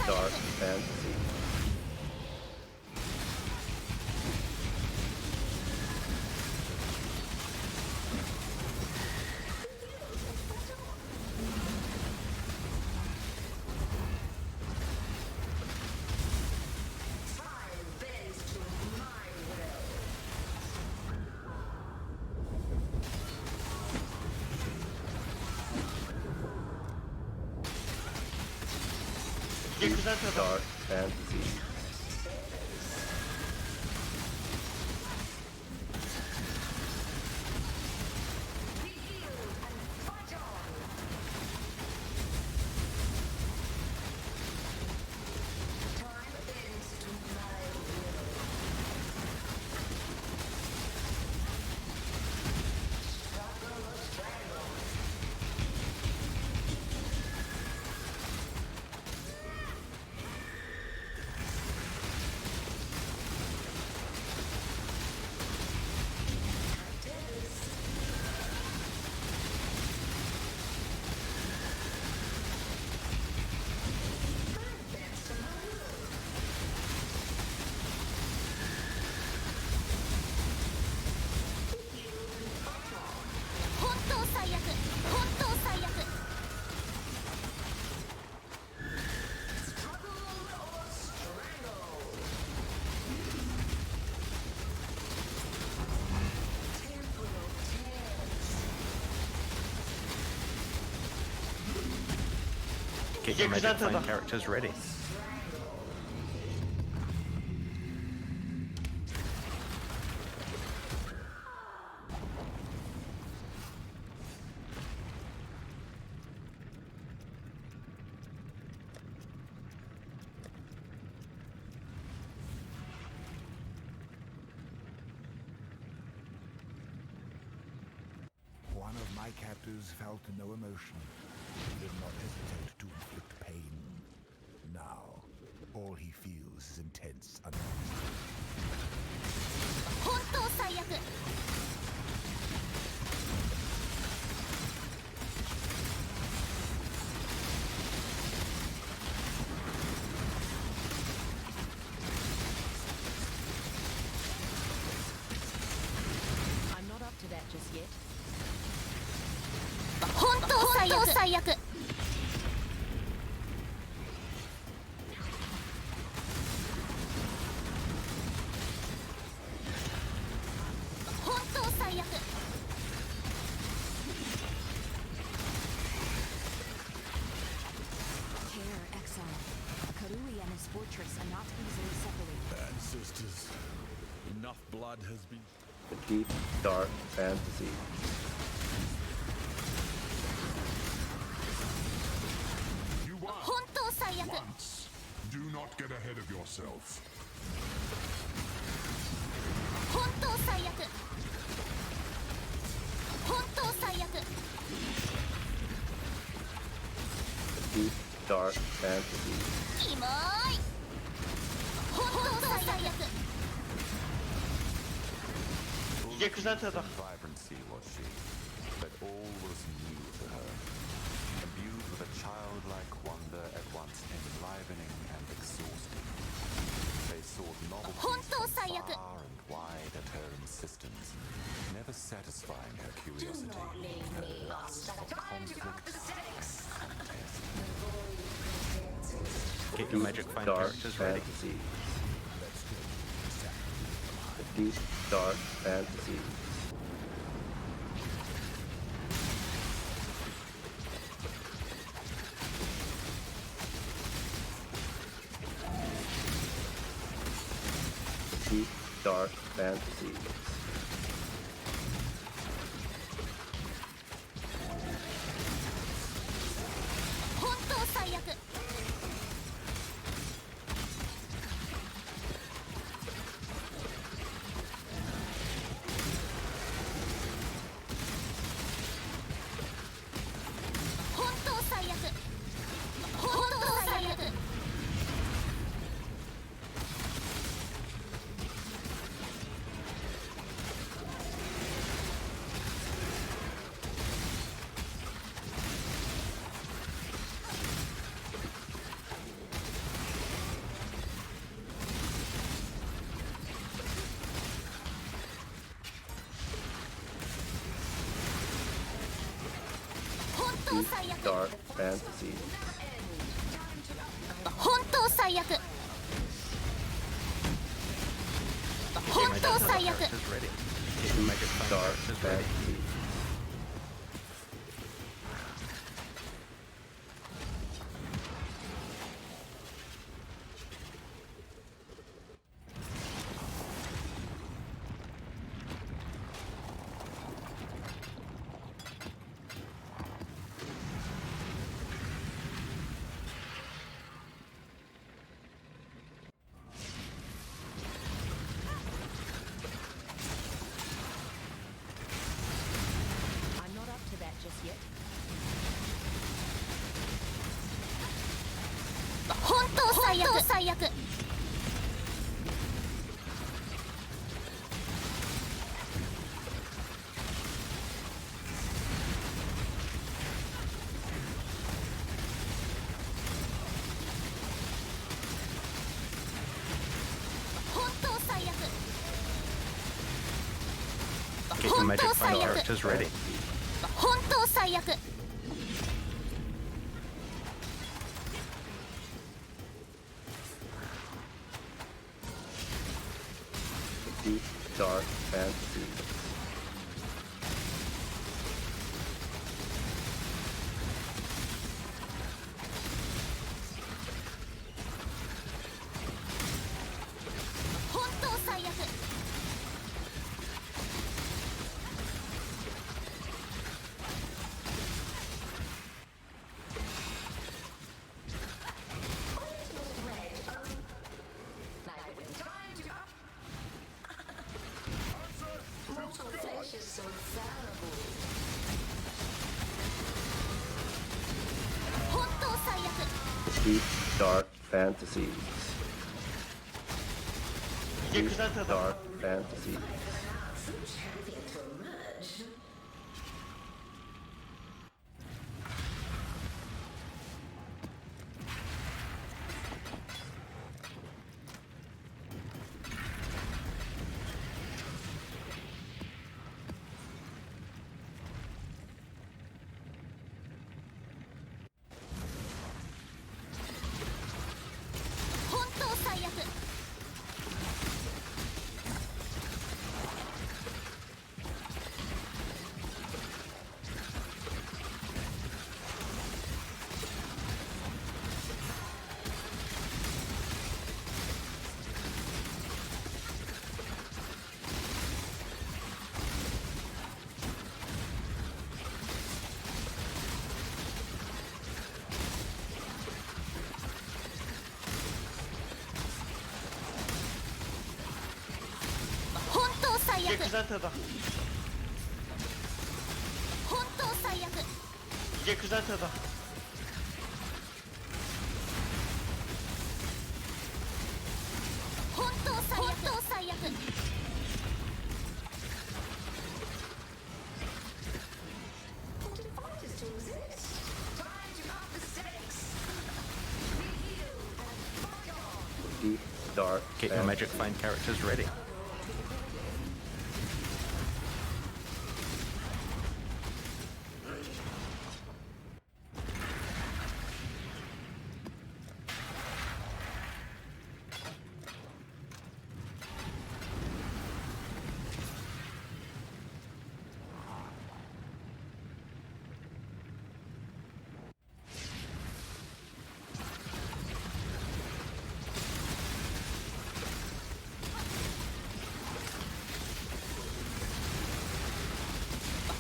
dark fantasy. Dark fantasy. Get your Magic Flame characters ready. One of my captors felt no emotion. He did not hesitate to inflict pain. Now, all he feels is intense unease. I'm not up to that just yet. 本当最悪。本当最悪。Care, exile. Karui and his fortress are not easily separated. Ancestors, enough blood has been... The deep dark fantasy. You won 本当最悪。 once. Do not get ahead of yourself. 本当最悪。本当最悪。 The deep dark fantasy. キモい。本当最悪。 Vibrancy was she, but all was new to her. Imbued with a childlike wonder at once enlivening and exhausting. They sought novelties from far and wide at her insistence, never satisfying her curiosity, her lust for conflict and contest. Get your Magic Flame Dark characters ready. fantasy. The deep dark fantasy. The deep dark fantasy. 本当最悪。本当最悪。本当最悪。deep, dark fantasy. 本当最悪本当最悪 Characters ready. Get your magic flame Dark characters ready. fantasy. I'm not up to that just yet. 本当最悪最悪本当最悪 Get your magic flame Fire. characters ready. 本当最悪 Deep, dark fantasy. 本当最悪 本当最悪 Deep, dark fantasies. Deep, dark fantasies. 本当最悪本当最悪逆ザタだ本当最悪逆ザタだ本当最悪本当最悪 Deep, dark Get your magic fantasy. flame characters ready.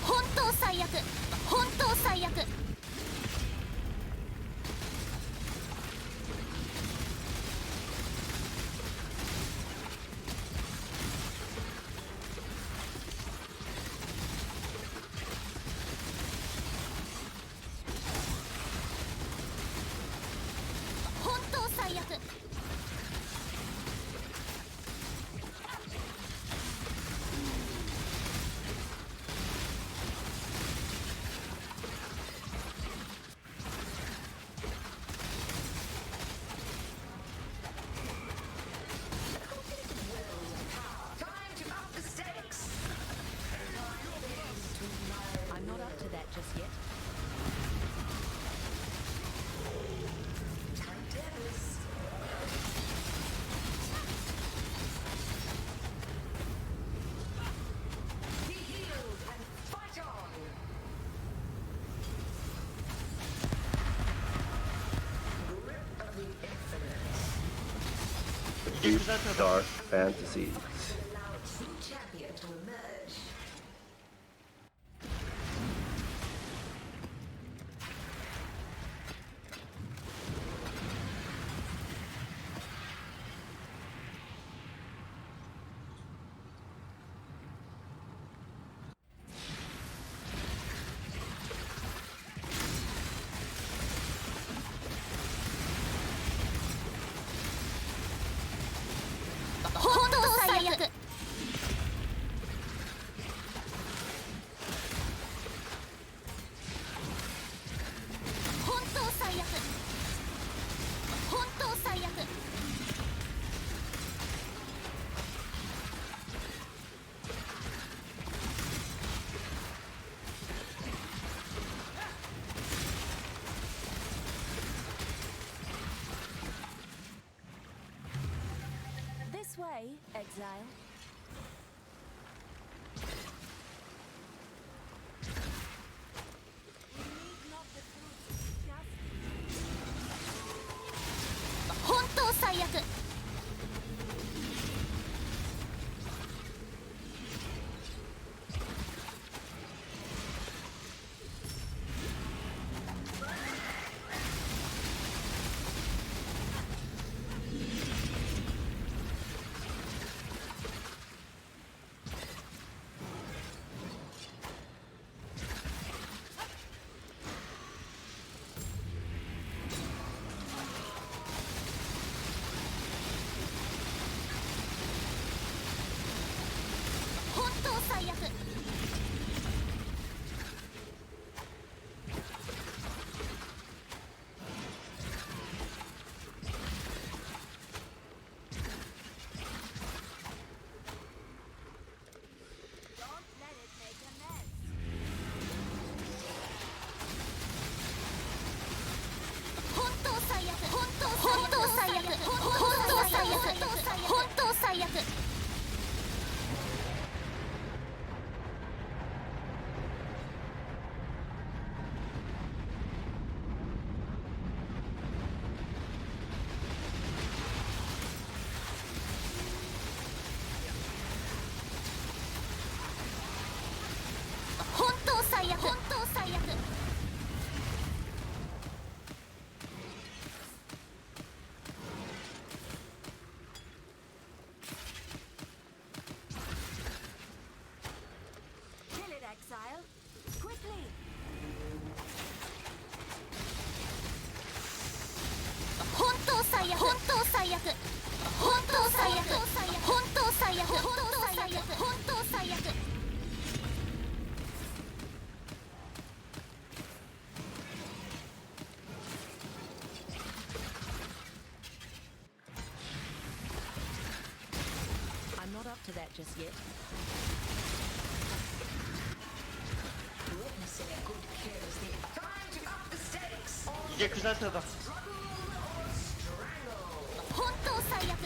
本当最悪本当最悪 本当最悪 deep, dark fantasies. This way, exile. Exile. Quickly! 本当最悪本当最悪本当最悪本当最悪本当最悪本当最悪 I'm not up to that just yet. 이게 그 상태다. 本当最悪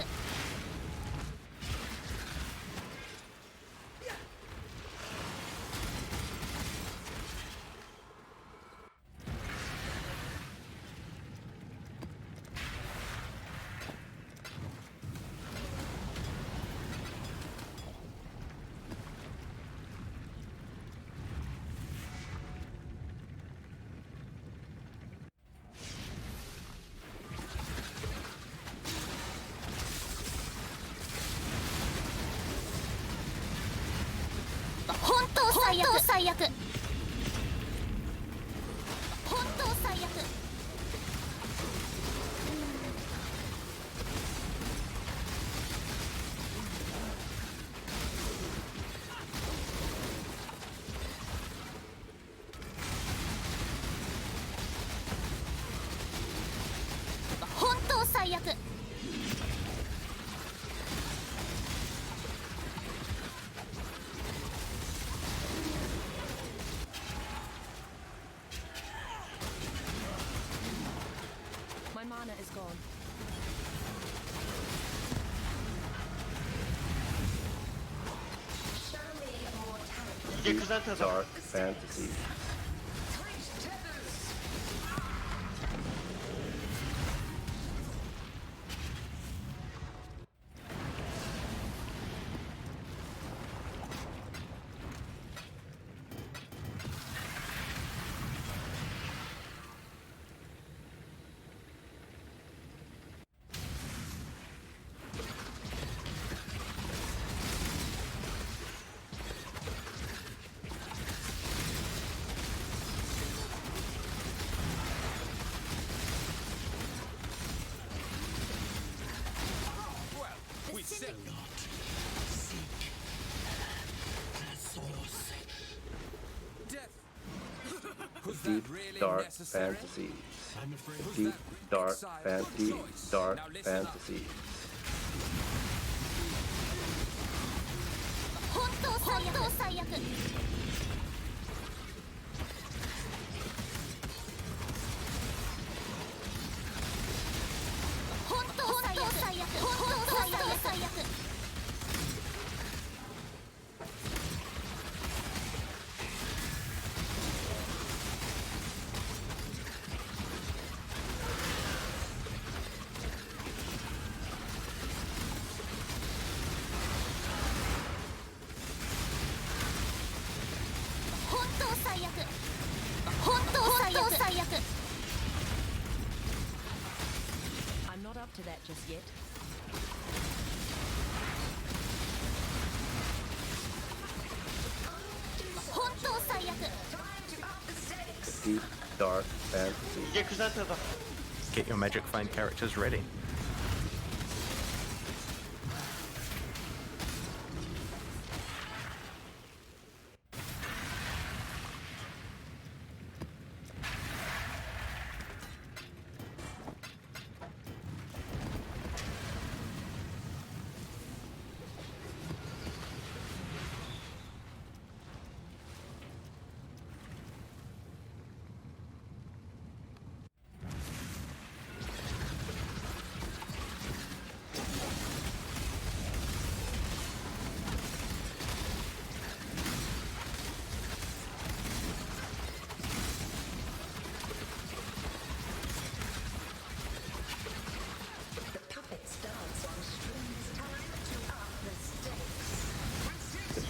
本当最悪最悪本当最悪本当最悪 My mana is gone. 이게 그 상태다. Dark fantasies. deep, dark fantasies. Deep, dark fantasies. 本当最悪本当最悪本当最悪本当最悪本当最悪 I'm not up to that just yet. 本当最悪 Deep, dark fantasies. 이게 그 상태다. Get your Magic Flame characters ready.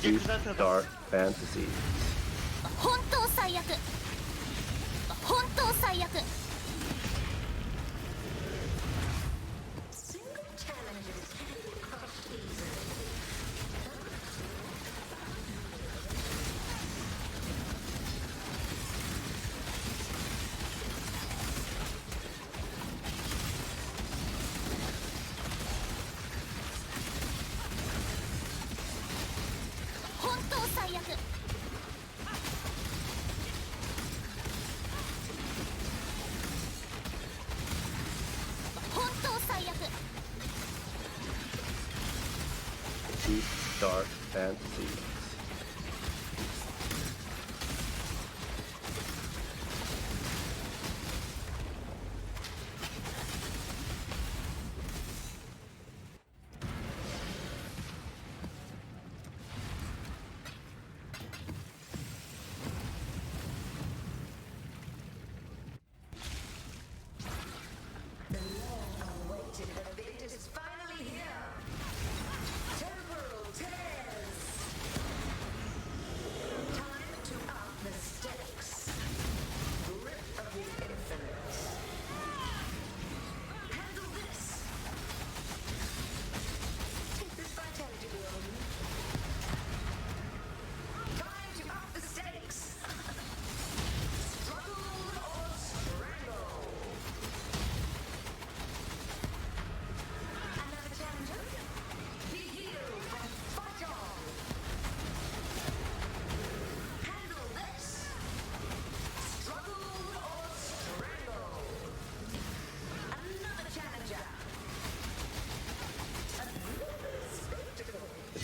Deep, dark fantasies. 本当最悪本当最悪 本当最悪本当最悪 Deep, dark fantasies.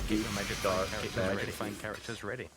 Get your Magic Dark Flame characters, Magic fantasies. Flame characters ready.